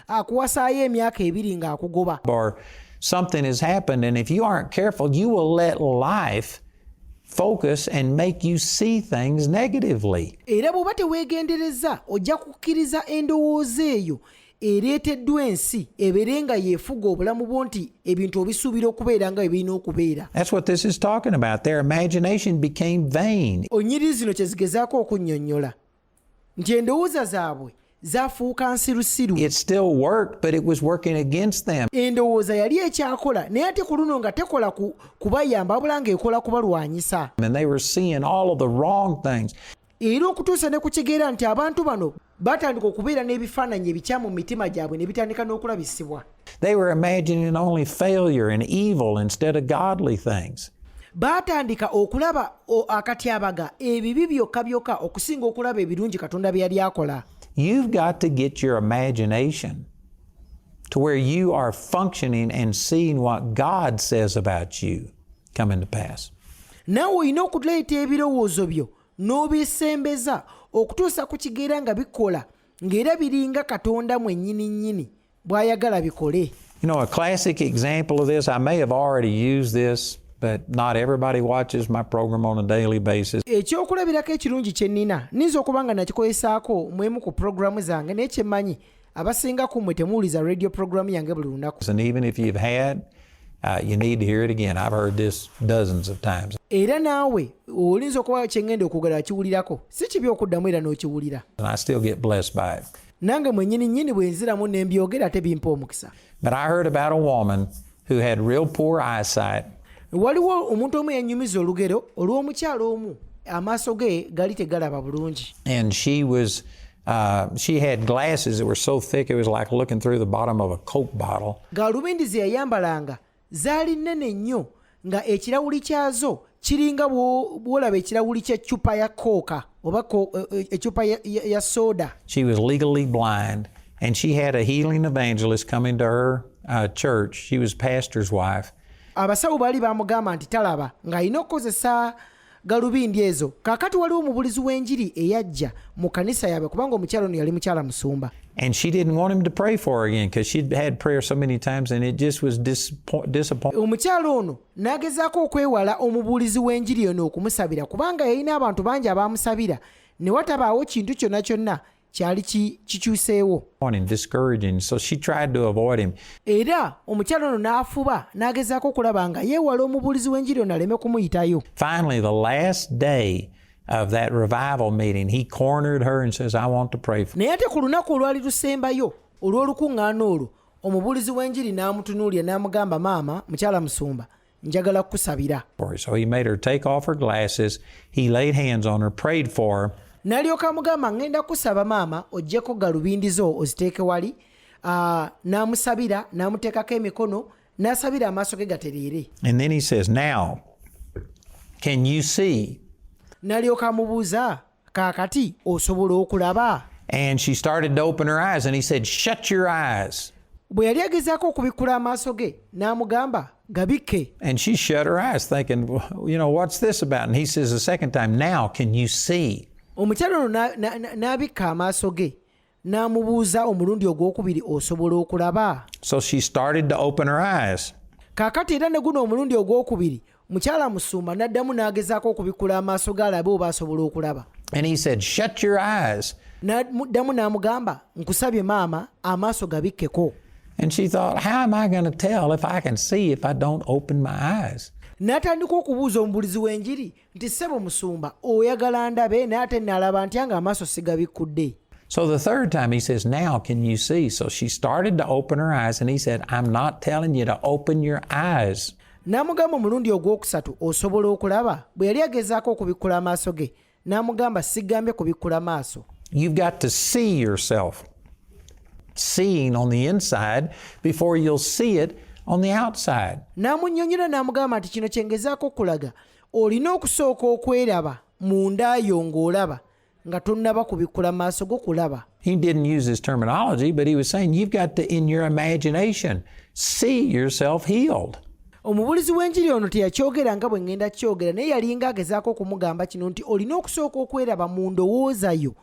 akuwasaayo emyaka 2 ng'akugoba. Or something has happened, and if you aren't careful, you will let life focus and make you see things negatively. Era bw'oba teweegendereza ojja kukkiriza endowooza eyo ereeteddwa ensi ebeere nga yeefuga obulamu bwo nti ebintu obisuubira okubeera nga ebirina okubeera. That's what this is talking about. Their imagination became vain. Onyiri zino kye zigezaako okunnyonnyola nti endowooza zaabwe zaafuuka nsirusiru. It still worked, but it was working against them. Endowooza yali ekyakola naye ate ku luno nga tekola kubayamba wabula ng'ekola kubalwanyisa. And they were seeing all of the wrong things. Era okutuusa ne kukigeera nti abantu bano batandika okubeera n'ebifaananyi ebikyamu mu mitima gyabwe ne bitandika n'okulabisibwa. They were imagining only failure and evil instead of godly things. Baatandika okulaba akatyabaga ebibi byokka byokka okusinga okulaba ebirungi Katonda bye yali akola. You've got to get your imagination to where you are functioning and seeing what God says about you coming to pass. Naawe olina okuleeta ebirowoozo byo n'obisembeza okutuusa ku kigeera nga bikola ng'era biringa Katonda mwennyini bw'ayagala bikole. You know, a classic example of this, I may have already used this, but not everybody watches my program on a daily basis. Ekyokulabirako ekirungi kye nnina nniza okuba nga nakikolesaako mu emu ku programu zange naye kyemmanyi abasinga ku mmwe temuwuliza radio program yange buli lunaku. And even if you've had, you need to hear it again. I've heard this dozens of times. Era naawe olinza okuba kyengenda okugala kiwulirako si kibi okuddamu era n'okiwulira. And I still get blessed by it. Nange mwennyini bwe nziramu ne mbyogera ate bimpa omukisa. But I heard about a woman who had real poor eyesight. Waliwo omuntu omu yannyumiza olugero olw'omukyalo omu amaaso ge gali tegalaba bulungi. And she had glasses that were so thick it was like looking through the bottom of a Coke bottle. Galubindi ze yayambalanga zaali nnene nnyo nga ekirawuli kyazo kiringa bw'olaba ekirawuli ky'eccupa ya kooka oba eccupa ya soda. She was legally blind, and she had a healing evangelist coming to her church. She was pastor's wife. Abasawo baali bamugamba nti talaba ng'alina okukozesa galubindi ezo. Kaakati waliwo omubulizi w'enjiri eyajja mu kanisa yaabwe kubanga omukyalo ono yali mukyala musumba. And she didn't want him to pray for her again because she'd had prayer so many times and it just was disappointing. Omukyalo ono n'agezaako okwewala omubulizi w'enjiri ono okumusabira kubanga yalina abantu bangi abaamusabira ne watabaawo kintu kyonna kyonna kyali kikyuseewo. Discouraging, so she tried to avoid him. Era omukyalo ono n'afuba n'agezaako okulaba nga yeewala omubulizi w'enjiri ono aleme kumuyitayo. Finally, the last day of that revival meeting, he cornered her and says, I want to pray for you. Naye ate ku lunaku olwali lusembayo olw'olukuŋŋaana olwo omubulizi w'enjiri n'amutunuulira n'amugamba maama mukyala musumba njagala kukusabira. So he made her take off her glasses. He laid hands on her, prayed for her. N'alyoka amugamba ngenda kusaba maama oggyeko galubindi zo oziteeke wali. N'amusabira n'amuteekako emikono n'asabira amaaso ge gatereere. And then he says, now, can you see? N'alyoka amubuuza kaakati osobola okulaba? And she started to open her eyes and he said, shut your eyes. Bwe yali agezaako okubikkula amaaso ge n'amugamba gabikke. And she shut her eyes thinking, you know, what's this about? And he says the second time, now can you see? Omukyala ono n'abikka amaaso ge n'amubuuza omulundi ogwokubiri osobola okulaba? So she started to open her eyes. Kaakati era ne guno omulundi ogwokubiri mukyala musumba n'addamu n'agezaako okubikkula amaaso ge alabe oba asobola okulaba. And he said, shut your eyes. N'addamu n'amugamba nkusabye maama amaaso gabikkeko. And she thought, how am I going to tell if I can see if I don't open my eyes? N'atandika okubuuza omubulizi w'enjiri nti ssebo musumba oyagala ndabe naye ate nalaba ntya nga amaaso sigabikkudde. So the third time he says, now can you see? So she started to open her eyes and he said, I'm not telling you to open your eyes. N'amugamba omulundi ogwokusatu osobola okulaba? Bwe yali agezaako okubikkula amaaso ge n'amugamba sigambye kubikkula maaso. You've got to see yourself seeing on the inside before you'll see it on the outside. N'amunnyonnyola n'amugamba nti kino kyengezaako okulaga olina okusooka okweraba munda yo ng'olaba nga tonnaba kubikkula maaso go kulaba. He didn't use this terminology, but he was saying you've got to, in your imagination, see yourself healed. Omubulizi w'enjiri ono teyakyogera nga bwe ngenda kyogera naye yalinga agezaako okumugamba kino nti olina okusooka okweraba mu ndowooza yo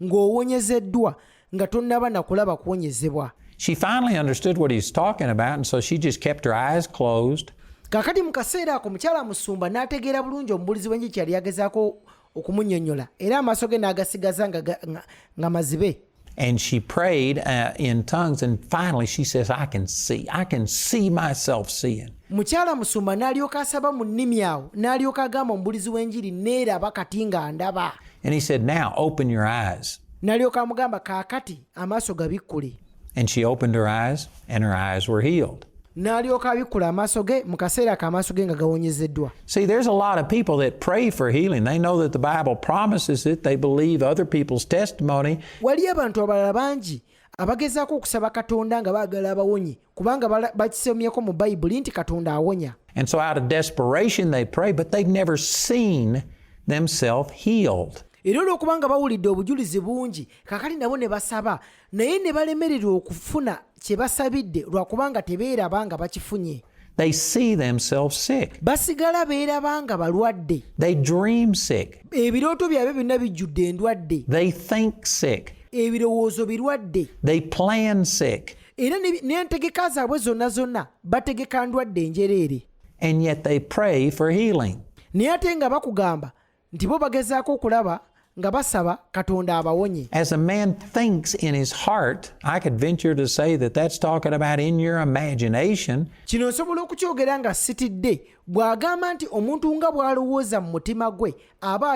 ng'owonyezeddwa nga tonnaba na kulaba kuwonyezebwa. She finally understood what he was talking about, and so she just kept her eyes closed. Kakati mu kaseera ako mukyala musumba n'ategeera bulungi omubulizi w'enjiri kyali yagezaako okumunnyonnyola era amaaso ge n'agasigaza nga mazibe. And she prayed in tongues, and finally she says, I can see myself seeing. Mukyala musumba n'alyoka asaba mu nnimi awo n'alyoka agamba omubulizi w'enjiri neeraba kati nga ndaba. And he said, now open your eyes. N'alyoka amugamba kaakati amaaso gabikkule. And she opened her eyes, and her eyes were healed. N'alyoka abikkula amaaso ge mu kaseera ako amaaso ge nga gawonyezeddwa. See, there's a lot of people that pray for healing. They know that the Bible promises it. They believe other people's testimony. Waliyo abantu abalala bangi abagezaako okusaba Katonda nga baagala abawonye kubanga bakisomyeko mu Bayibuli nti Katonda awonya. And so out of desperation they pray, but they've never seen themselves healed. Era olw'okubanga bawulidde obujulizi bungi kakati nabo ne basaba naye ne balemererwa okufuna kye basabidde lwakubanga tebeeraba nga bakifunye. They see themselves sick. Basigala beeraba nga balwadde. They dream sick. Ebirooto byabwe byonna bijjudde endwadde. They think sick. Ebirowoozo birwadde. They plan sick. Era n'entegeka zaabwe zonna bategeka ndwadde enjereere. And yet they pray for healing. Naye ate nga bakugamba nti bo bagezaako okulaba nga basaba Katonda abawonye. As a man thinks in his heart, I could venture to say that that's talking about in your imagination. Kino nsobola okukyogera nga sitidde bw'agamba nti omuntu nga bw'alowooza mu mutima gwe aba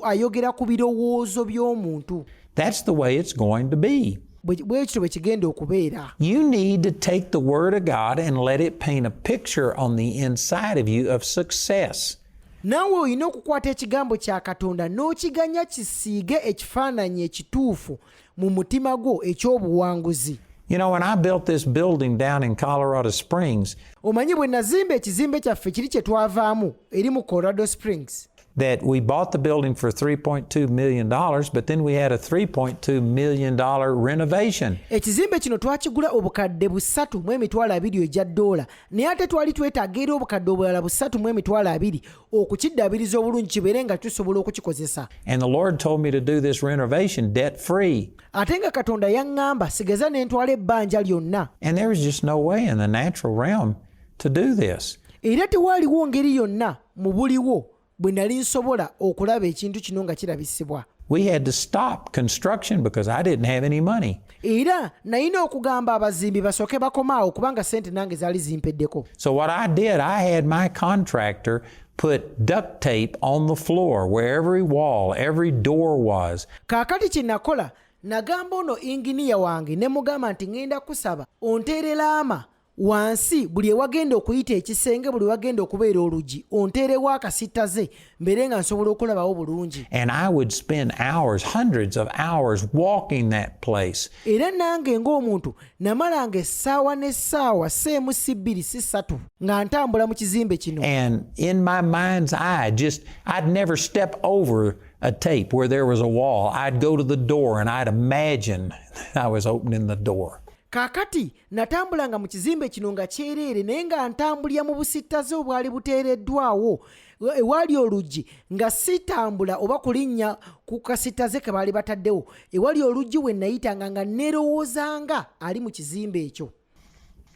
ayogera ku birowoozo by'omuntu. That's the way it's going to be. Bwekityo bwe kigenda okubeera. You need to take the Word of God and let it paint a picture on the inside of you of success. Naawe olina okukwata ekigambo kya Katonda n'okiganya kisiige ekifaananyi ekituufu mu mutima gwo eky'obuwanguzi. You know, when I built this building down in Colorado Springs, Omanyi bwe nazimba ekizimbe kyaffe kiri kye twavaamu eri mu Colorado Springs. that we bought the building for $3.2 million, but then we had a $3.2 million renovation. Ekizimbe kino twakigula obukadde $3.2 ejja dola. Naye ate twali twetaaga era obukadde obulala $3.2 okukiddabiriza obulungi kibeere nga tusobola okukikozesa. And the Lord told me to do this renovation debt-free. Ate nga Katonda yaŋŋamba sigeza ne ntwala ebbanja lyonna. And there was just no way in the natural realm to do this. Era tewaaliwo ngeri yonna mu buliwo bwe nali nsobola okulaba ekintu kino nga kirabisibwa. We had to stop construction because I didn't have any money. Era nalina okugamba abazimbi basooke bakomaawo kubanga sente nange zaali zimpeddeko. So what I did, I had my contractor put duct tape on the floor where every wall, every door was. Kaakati kye nakola nagamba ono inginiya wange ne mugamba nti ŋŋenda kusaba onteerera ama wansi buli ewagenda okuyita ekisenge buli wagenda okubeera oluggi onteerewo akasittaze mbeere nga nsobola okulabawo bulungi. And I would spend hours, hundreds of hours walking that place. Era nange ng'omuntu namalanga essaawa n'essaawa seemu si bbiri si ssatu nga ntambula mu kizimbe kino. And in my mind's eye, I'd never step over a tape where there was a wall. I'd go to the door and I'd imagine I was opening the door. Kaakati natambulanga mu kizimbe kino nga kyereere naye nga ntambulira mu busittaze obwali buteereddwawo ewali oluggi nga sitambula oba kulinnya ku kasittaze ke baali bataddewo ewali oluggi we nayitanga nga neerowoozanga ali mu kizimbe ekyo.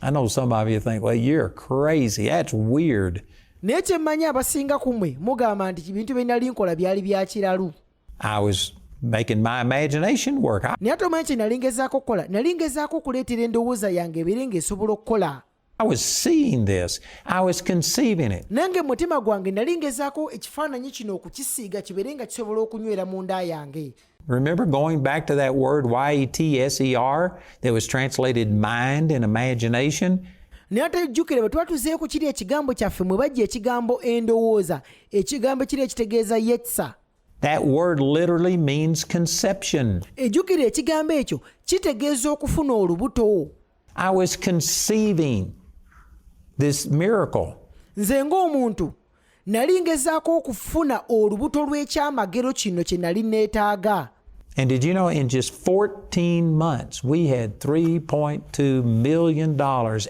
I know some of you think, well, you're crazy. That's weird. Naye kye mmanyi abasinga ku mmwe mugamba nti ebintu bye nali nkola byali bya kiralu. I was making my imagination work. Naye ate omanyi kye nali ngezaako okukola nali ngezaako okuleetera endowooza yange ebeere ng'esobola okukola. I was seeing this. I was conceiving it. Nange mutima gwange nali ngezaako ekifaananyi kino okukisiiga kibeere nga kisobola okunywera mu nda yange. Remember going back to that word Y-E-T-S-E-R that was translated mind and imagination? Naye ate jjukire bwe twatuzeeko kiri ekigambo kyaffe mwe bajja ekigambo endowooza ekigambo kiri ekitegeeza yetsa. That word literally means conception. Ejjukire ekigambo ekyo kitegeeza okufuna olubuto. I was conceiving this miracle. Nze ng'omuntu nali ngezaako okufuna olubuto lw'ekyamagero kino kye nali neetaaga. And did you know in just 14 months, we had $3.2 million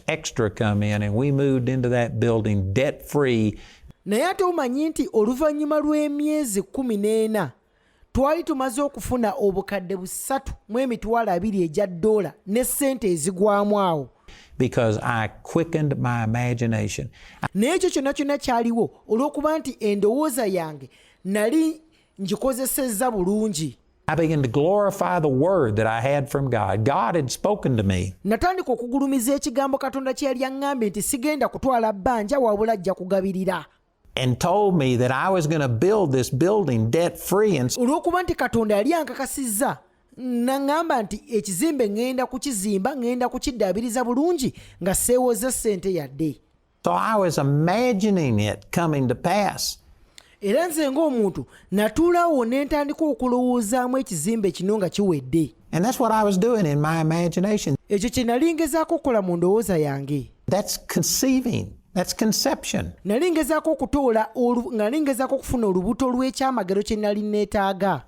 extra come in, and we moved into that building debt-free. Naye ate omanyi nti oluvannyuma lw'emyezi 14 twali tumaze okufuna obukadde 3.2 ejja $2 ne ssente ezigwamu awo. Because I quickened my imagination. N'ekyo kyonna kyonna kyaliwo olw'okuba nti endowooza yange nali ngikozesezza bulungi. I began to glorify the word that I had from God. God had spoken to me. Natandika okugulumiza ekigambo Katonda kye yali aŋŋambye nti sigenda kutwala bbanja wabula ajja kugabirira. And told me that I was going to build this building debt-free. And Olw'okuba nti Katonda yali ankakasizza naŋŋamba nti ekizimbe ŋŋenda kukizimba, ŋŋenda kukiddaabiriza bulungi nga seewoza ssente yadde. so I was imagining it coming to pass. Era nze ng'omuntu natuulawo ne ntandika okulowoozaamu ekizimbe kino nga kiwedde. And that's what I was doing in my imagination. Ekyo kye nali ngezaako okukola mu ndowooza yange. That's conceiving. That's conception. Nali ngezaako okufuna olubuto lw'ekyamagero kye nali neetaaga.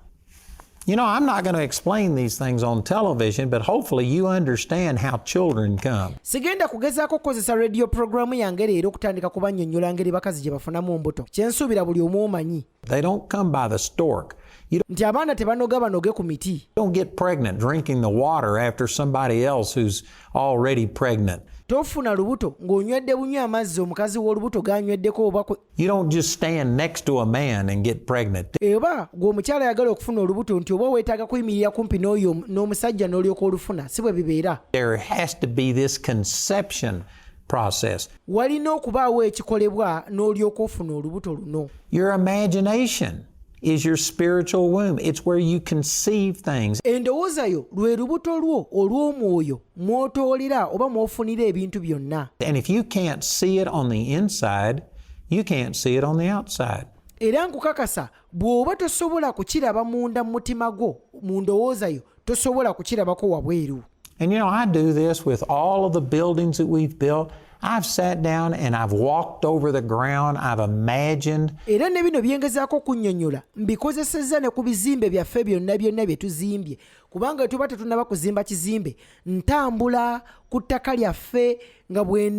You know, I'm not going to explain these things on television, but hopefully you understand how children come. Sigenda kugezaako kukozesa radio programu yange leero okutandika kubannyonnyola ngeri bakazi gye bafunamu mbuto. Kye nsuubira buli omu omanyi. They don't come by the stork. You Nti abaana tebanoga banoge ku miti. don't get pregnant drinking the water after somebody else who's already pregnant. Tofuna lubuto ng'onywedde bunywa amazzi omukazi w'olubuto g'anyweddeko oba You don't just stand next to a man and get pregnant. eba gw'omukyala ayagala okufuna olubuto nti oba weetaaga kuyimirira kumpi n'omusajja n'olyoka olufuna si bwe bibeera. There has to be this conception process. Walina okubaawo ekikolebwa n'olyoka ofuna olubuto luno. Your imagination is your spiritual womb. It's where you conceive things. Endowooza yo lwe lubuto lwo olw'omwoyo mw'otoolera oba mw'ofunira ebintu byonna. And if you can't see it on the inside, you can't see it on the outside. Era nkukakasa bw'oba tosobola kukiraba munda mu mutima gwo mu ndowooza yo tosobola kukirabako wabweru. And you know, I do this with all of the buildings that we've built. I've sat down and I've walked over the ground. I've imagined. Era ne bino byengezaako kunnyonnyola mbikozesezza ne ku bizimbe byaffe byonna bye tuzimbye kubanga tuba tetunnaba kuzimba kizimbe ntambula ku ttaka lyaffe nga bwe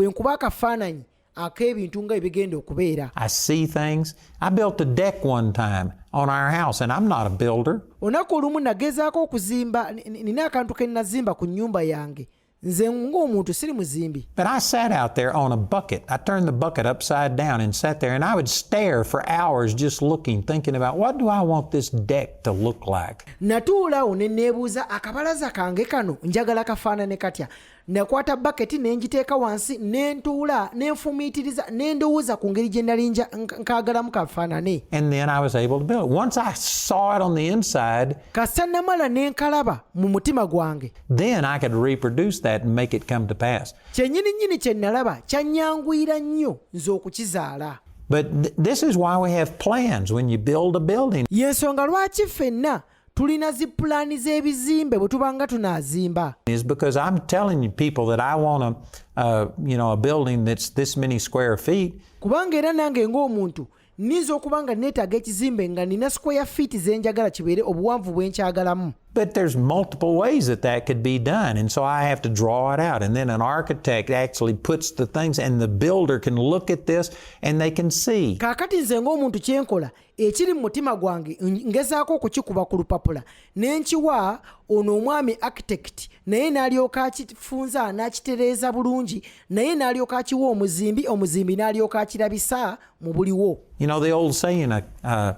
nkuba akafaananyi ak'ebintu nga ebigenda okubeera. I see things. I built a deck one time on our house, and I'm not a builder. Olunaku olumu nagezaako okuzimba nina akantu ke nazimba ku nnyumba yange. Nze ng'omuntu siri muzimbi. But I sat out there on a bucket. I turned the bucket upside down and sat there, and I would stare for hours just looking, thinking about what do I want this deck to look like. Natuulawo ne neebuuza akabalaza kange kano njagala kafaanane katya. Nakwata baketi ne ngiteeka wansi ne ntuula ne nfumiitiriza ne ndowooza ku ngeri gye nali nkaagalamu kafaanane. And then I was able to build it. Once I saw it on the inside, Kasita namala ne nkalaba mu mutima gwange. then I could reproduce that and make it come to pass. Kyennyini kye nalaba kyannyanguira nnyo nze okukizaala. But this is why we have plans when you build a building. Y'ensonga lwaki ffenna tulina zipulaani z'ebizimbe bwe tubanga tunaazimba. Is because I'm telling you people that I want a building that's this many square feet. Kubanga era nange ng'omuntu nniza okuba nga neetaaga ekizimbe nga nina square feet ze njagala kibeere obuwanvu bwe nkyagalamu. But there's multiple ways that could be done. And so I have to draw it out. And then an architect actually puts the things, and the builder can look at this and they can see. Kaakati nze ng'omuntu kye nkola ekiri mu mutima gwange ngezaako okukikuba ku lupapula ne nkiwa ono omwami architect naye n'alyoka akifunza n'akitereeza bulungi naye n'alyoka akiwa omuzimbi n'alyoka akirabisa mu buliwo. You know the old saying, a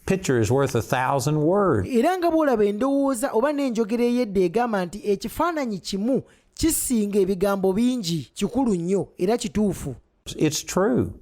picture is worth 1,000 words. Era nga bw'olaba endowooza oba n'enjogera ey'edda egamba nti ekifaananyi kimu kisinga ebigambo bingi, kikulu nnyo era kituufu. It's true.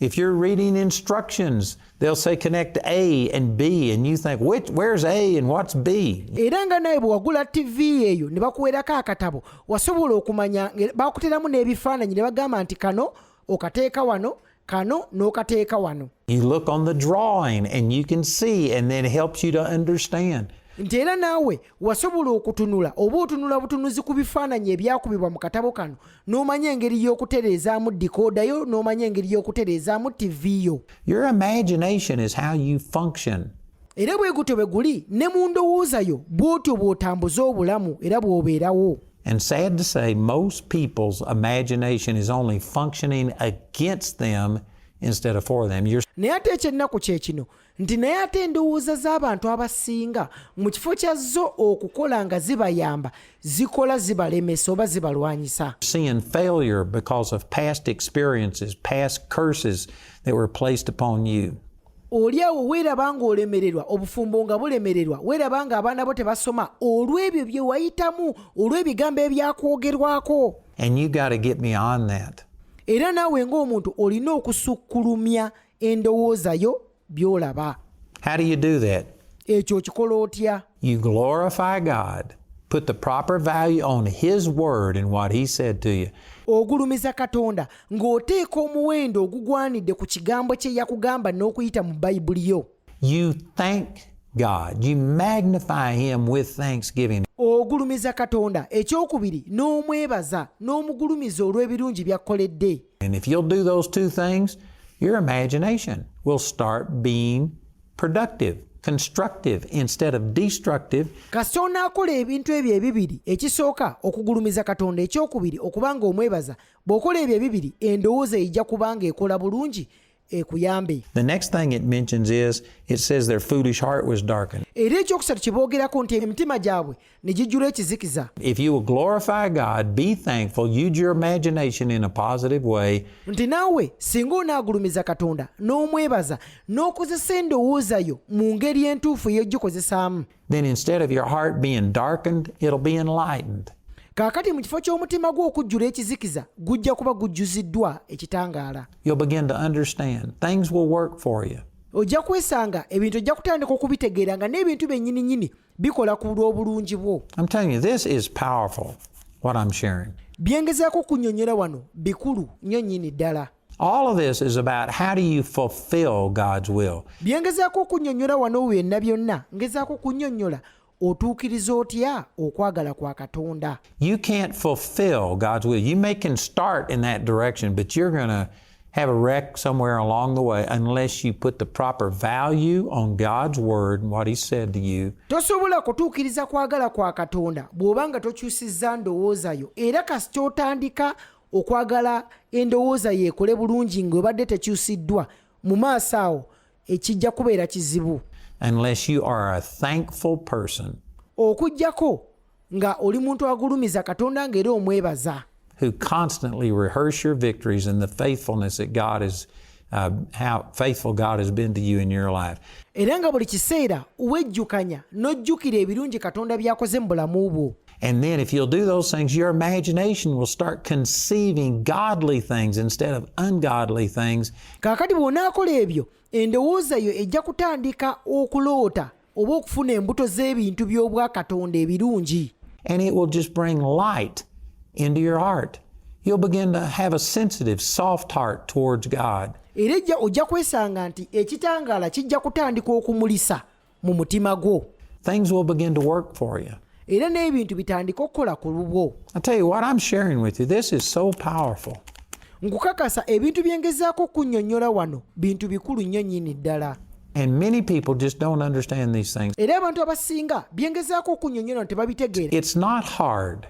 If you're reading instructions, they'll say connect A and B, and you think, where's A and what's B? Era nga naye bwe wagula TV eyo ne bakuweerako akatabo wasobola okumanya bakuteramu n'ebifaananyi ne bagamba nti kano okateeka wano kano n'okateeka wano. You look on the drawing and you can see, and then it helps you to understand. nti era naawe wasobola okutunula oba otunula butunuzi ku bifaananyi ebyakubibwa mu katabo kano n'omanya engeri y'okutereezaamu dikooda yo n'omanya engeri y'okutereezaamu tv yo. Your imagination is how you function. Era bwe gutyo bwe guli ne mu ndowooza yo bw'otyo bw'otambuza obulamu era bw'obeerawo. And sad to say, most people's imagination is only functioning against them instead of for them. Naye ate ekyennaku kye kino nti naye ate endowooza z'abantu abasinga mu kifo kya zo okukola nga zibayamba zikola zibalemesa oba zibalwanyisa. Seeing failure because of past experiences, past curses that were placed upon you. Oliawo weeraba ng'olemererwa obufumbo nga bulemererwa weeraba nga abaana bo tebasoma olw'ebyo bye wayitamu olw'ebigambo ebyakwogerwako. And you got to get beyond that. Era naawe ng'omuntu olina okusukkulumya endowooza yo by'olaba. How do you do that? Ekyo kikola otya? You glorify God. Put the proper value on His word and what He said to you. Ogulumiza Katonda ng'oteeka omuwendo ogugwanidde ku kigambo kye yakugamba n'okuyita mu Bayibuli yo. You thank God. You magnify Him with thanksgiving. Ogulumiza Katonda ekyokubiri n'omwebaza n'omugulumiza olw'ebirungi by'akoledde. And if you'll do those two things, your imagination will start being productive, constructive instead of destructive. Kasita onaakola ebintu ebyo ebibiri, ekisooka okugulumiza Katonda, ekyokubiri okubanga omwebaza, bw'okola ebyo ebibiri endowooza ejja kubanga ekola bulungi ekuyambe. The next thing it mentions is, it says their foolish heart was darkened. Era ekyokusatu kye boogerako nti emitima gyabwe ne gijjula ekizikiza. If you will glorify God, be thankful, use your imagination in a positive way. Nti naawe singa onaagulumiza Katonda n'omwebaza n'okozesa endowooza yo mu ngeri entuufu ey'ogikozesaamu. Then instead of your heart being darkened, it'll be enlightened. Kaakati mu kifo ky'omutima gwo okujjula ekizikiza gujja kuba gujjuziddwa ekitangaala. You'll begin to understand. Things will work for you. Ojja kwesanga ebintu ojja kutandika okubitegeera nga n'ebintu byennyini bikola ku lw'obulungi bwo. I'm telling you, this is powerful, what I'm sharing. Byengezaako kunnyonnyola wano bikulu nnyo nnyini ddala. All of this is about how do you fulfill God's will. Byengezaako okunnyonnyola wano byonna ngezaako kunnyonnyola otuukiriza otya okwagala kwa Katonda. You can't fulfill God's will. You can start in that direction, but you're going to have a wreck somewhere along the way unless you put the proper value on God's word and what He said to you. Tosobola kutuukiriza kwagala kwa Katonda bw'obanga tokyusizza ndowooza yo, era kasita otandika okwagala endowooza yo ekole bulungi ng'obadde tekyusiddwa, mu maaso awo ekijja kubeera kizibu. Unless you are a thankful person. Okujjako nga oli muntu agulumiza Katonda ng'era omwebaza. Who constantly rehearse your victories and the faithfulness that God is, how faithful God has been to you in your life. Era nga buli kiseera wejjukanya n'ojjukira ebirungi Katonda by'akoze mu bulamu bwo. And then if you'll do those things, your imagination will start conceiving godly things instead of ungodly things. Kaakati bw'onaakola ebyo, endowooza yo ejja kutandika okuloota oba okufuna embuto z'ebintu by'obwa Katonda ebirungi. And it will just bring light into your heart. You'll begin to have a sensitive, soft heart towards God. Era ojja kwesanga nti ekitangaala kijja kutandika okumulisa mu mutima gwo. Things will begin to work for you. Era n'ebintu bitandika okukola ku lubwo. I'll tell you what I'm sharing with you. This is so powerful. Nkukakasa ebintu byengezaako kunnyonnyola wano bintu bikulu nnyo nnyini ddala. And many people just don't understand these things. Era abantu abasinga byengezaako okunnyonnyola tebabitegeera. It's not hard,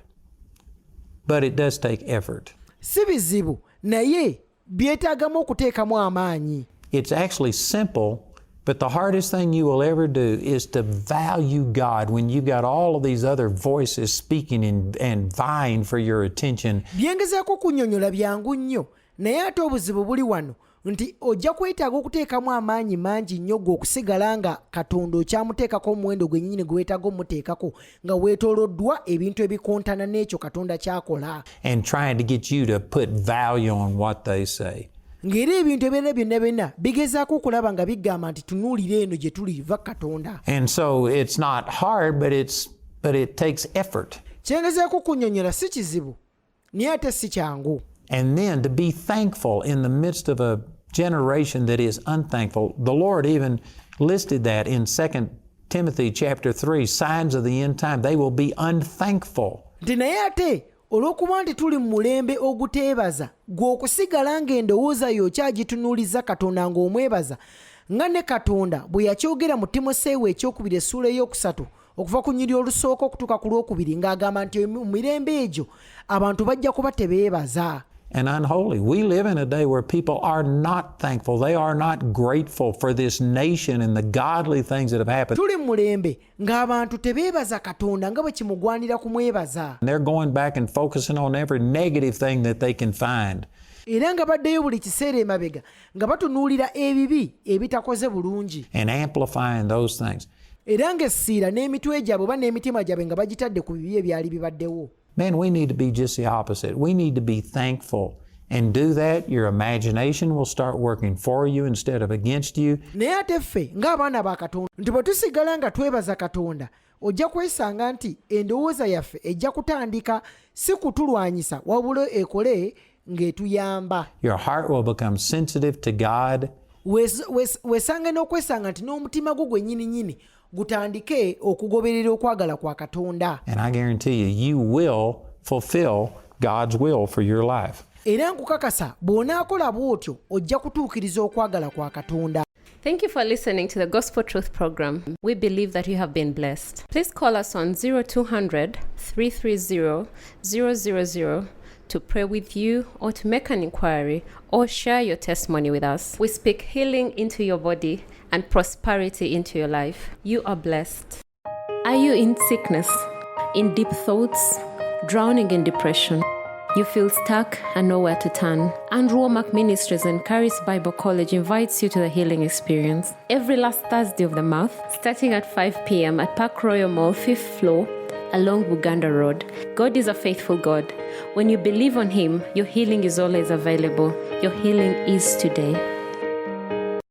but it does take effort. Si bizibu naye byetaagamu okuteekamu amaanyi. It's actually simple, but the hardest thing you will ever do is to value God when you've got all of these other voices speaking and vying for your attention. Byengezaako kunnyonnyola byangu nnyo naye ate obuzibu buli wano nti ojja kwetaaga okuteekamu amaanyi mangi nnyo gwe okusigala nga Katonda okyamuteekako omuwendo gwe nnyini gwe weetaaga omuteekako nga weetooloddwa ebintu ebikontana n'ekyo Katonda ky'akola. And trying to get you to put value on what they say. Ng'era ebintu ebirala byonna bigezaako okulaba nga bigamba nti tunuulira eno gye tuli va Katonda. And so it's not hard, but it takes effort. Kyengezaako kunnyonnyola si kizibu naye ate si kyangu. And then to be thankful in the midst of a generation that is unthankful. The Lord even listed that in 2 Timothy chapter 3, signs of the end time, they will be unthankful. nti naye ate olw'okuba nti tuli mu mulembe oguteebaza gwe okusigala ng'endowooza yo okyagitunuuliza katonda ng'omwebaza nga ne katonda bwe yakyogera mu timoseewo ekyokubiri essuula ey'okusatu okuva ku nnyiri olusooka okutuuka ku lwokubiri ng'agamba nti mu mirembe egyo abantu bajja kuba tebeebaza. And unholy. We live in a day where people are not thankful. They are not grateful for this nation and the godly things that have happened. Tuli mu mulembe ng'abantu tebeebaza katonda nga bwe kimugwanira kumwebaza. And they're going back and focusing on every negative thing that they can find. Era nga baddeyo buli kiseera emabega nga batunuulira ebibi ebitakoze bulungi. And amplifying those things. Era ng'essiira n'emitwe gyabwe oba n'emitima gyabwe nga bagitadde ku bibi ebyali bibaddewo. Man, we need to be just the opposite. We need to be thankful. And do that, your imagination will start working for you instead of against you. Naye ate ffe ng'abaana ba Katonda nti bwe tusigala nga twebaza Katonda ojja kwesanga nti endowooza yaffe ejja kutandika si kutulwanyisa wabula ekole ng'etuyamba. Your heart will become sensitive to God. Weesange n'okwesanga nti n'omutima gwo gwennyini gutandike okugoberera okwagala kwa Katonda. And I guarantee you, you will fulfill God's will for your life. Era nkukakasa bw'onaakola bw'otyo ojja kutuukiriza okwagala kwa Katonda. Thank you for listening to the Gospel Truth Program. We believe that you have been blessed. Please call us on 0200 330 000 to pray with you or to make an inquiry or share your testimony with us. We speak healing into your body and prosperity into your life. You are blessed. Are you in sickness, in deep thoughts, drowning in depression? You feel stuck and nowhere to turn? Andrew Womack Ministries and Charis Bible College invites you to the healing experience every last Thursday of the month, starting at 5 p.m. at Park Royal Mall, 5th floor, along Luganda Road. God is a faithful God. When you believe on Him, your healing is always available. Your healing is today.